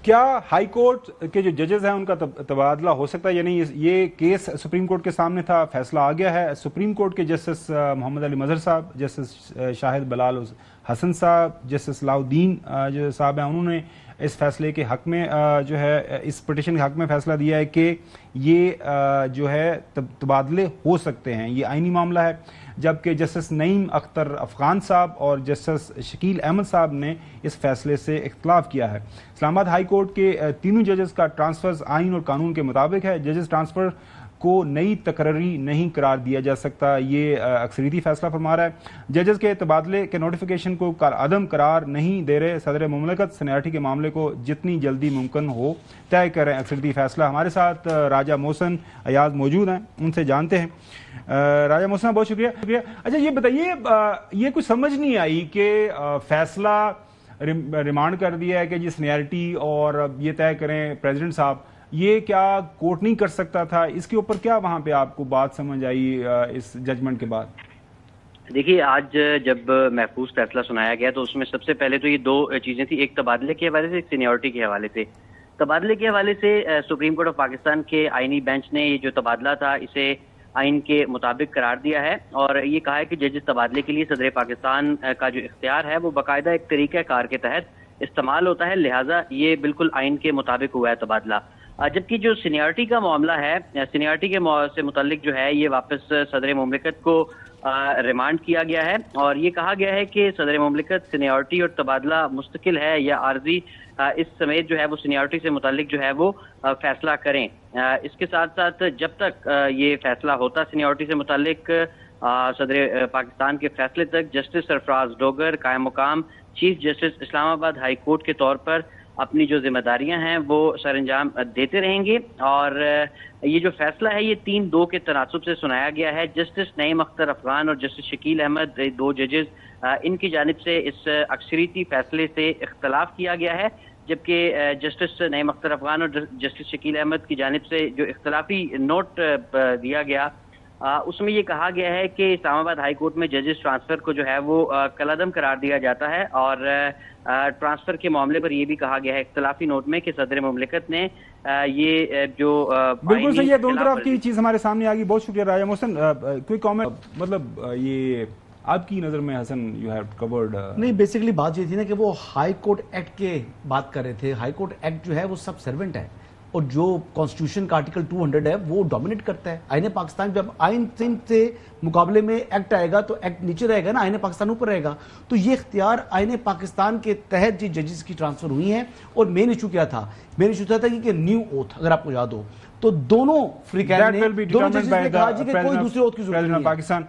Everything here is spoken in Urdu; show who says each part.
Speaker 1: کیا ہائی کورٹ کے جو ججز ہیں ان کا تبادلہ ہو سکتا ہے یا نہیں؟ یہ کیس سپریم کورٹ کے سامنے تھا، فیصلہ آ گیا ہے۔ سپریم کورٹ کے جسٹس محمد علی مظہر صاحب، جسٹس شاہد بلال حسن صاحب، جسٹس صلاح الدین جو صاحب ہیں، انہوں نے اس فیصلے کے حق میں جو ہے اس پٹیشن کے حق میں فیصلہ دیا ہے کہ یہ جو ہے تبادلے ہو سکتے ہیں، یہ آئینی معاملہ ہے۔ جبکہ جسٹس نعیم اختر افغان صاحب اور جسٹس شکیل احمد صاحب نے اس فیصلے سے اختلاف کیا ہے۔ اسلام آباد ہائی کورٹ کے تینوں ججز کا ٹرانسفر آئین اور قانون کے مطابق ہے۔ ججز ٹرانسفر کو نئی تقرری نہیں قرار دیا جا سکتا، یہ اکثریتی فیصلہ فرما رہا ہے۔ ججز کے تبادلے کے نوٹیفیکیشن کو عدم قرار نہیں دے رہے صدر مملکت، سینیارٹی کے معاملے کو جتنی جلدی ممکن ہو طے کریں اکثریتی فیصلہ۔ ہمارے ساتھ راجہ محسن ایاز موجود ہیں، ان سے جانتے ہیں۔ راجہ محسن بہت شکریہ۔ اچھا یہ بتائیے، یہ کچھ سمجھ نہیں آئی کہ فیصلہ ریمانڈ کر دیا ہے کہ جی سینیارٹی اور یہ طے کریں پریزیڈنٹ صاحب، یہ کیا کورٹ نہیں کر سکتا تھا؟ اس کے اوپر کیا وہاں پہ آپ کو بات سمجھ آئی اس ججمنٹ کے بعد؟
Speaker 2: دیکھیے، آج جب محفوظ فیصلہ سنایا گیا تو اس میں سب سے پہلے تو یہ دو چیزیں تھیں، ایک تبادلے کے حوالے سے، ایک سینیورٹی کے حوالے سے۔ تبادلے کے حوالے سے سپریم کورٹ آف پاکستان کے آئینی بینچ نے یہ جو تبادلہ تھا اسے آئین کے مطابق قرار دیا ہے اور یہ کہا ہے کہ ججز تبادلے کے لیے صدر پاکستان کا جو اختیار ہے وہ باقاعدہ ایک طریقہ کار کے تحت استعمال ہوتا ہے، لہٰذا یہ بالکل آئین کے مطابق ہوا ہے تبادلہ۔ جبکہ جو سینیارٹی کا معاملہ ہے، سینیارٹی کے سے متعلق جو ہے یہ واپس صدر مملکت کو ریمانڈ کیا گیا ہے اور یہ کہا گیا ہے کہ صدر مملکت سینیارٹی اور تبادلہ مستقل ہے یا عارضی، اس سمیت جو ہے وہ سینیارٹی سے متعلق جو ہے وہ فیصلہ کریں۔ اس کے ساتھ ساتھ جب تک یہ فیصلہ ہوتا سینیارٹی سے متعلق صدر پاکستان کے فیصلے تک، جسٹس سرفراز ڈوگر قائم مقام چیف جسٹس اسلام آباد ہائی کورٹ کے طور پر اپنی جو ذمہ داریاں ہیں وہ سر انجام دیتے رہیں گے۔ اور یہ جو فیصلہ ہے یہ 3-2 کے تناسب سے سنایا گیا ہے۔ جسٹس نعیم اختر افغان اور جسٹس شکیل احمد، دو ججز، ان کی جانب سے اس اکثریتی فیصلے سے اختلاف کیا گیا ہے، جبکہ جسٹس نعیم اختر افغان اور جسٹس شکیل احمد کی جانب سے جو اختلافی نوٹ دیا گیا اس میں یہ کہا گیا ہے کہ اسلام آباد ہائی کورٹ میں ججز ٹرانسفر کو جو ہے وہ کالعدم قرار دیا جاتا ہے اور ٹرانسفر کے معاملے پر یہ بھی کہا گیا ہے اختلافی نوٹ میں کہ صدر مملکت نے یہ جو
Speaker 1: بالکل صحیح ہے، دونوں طرف کی چیز ہمارے سامنے آ گئی۔ بہت شکریہ راجہ محسن۔ کوئی کامنٹ، مطلب یہ آپ کی نظر میں حسن یو ہیو کورڈ؟
Speaker 3: نہیں، بیسیکلی بات یہ تھی نا کہ وہ ہائی کورٹ ایکٹ کے بات کر رہے تھے۔ ہائی کورٹ ایکٹ جو ہے وہ سب سرونٹ ہے اور جو کانسٹیٹیوشن کا آرٹیکل 200 ہے وہ ڈومینیٹ کرتا ہے آئین پاکستان۔ جب آئین سے مقابلے میں ایکٹ آئے گا تو ایکٹ نیچے رہے گا نا، آئین پاکستان اوپر رہے گا۔ تو یہ اختیار آئین پاکستان کے تحت جی ججز کی ٹرانسفر ہوئی ہیں۔ اور مین ایشو کیا تھا؟ مین ایشو تھا کہ نیو اوتھ، اگر آپ کو یاد ہو تو دونوں فریقین نے، دونوں ججز نے کہا جی کہ کوئی دوسرے اوتھ کی ضرورت نہیں ہے۔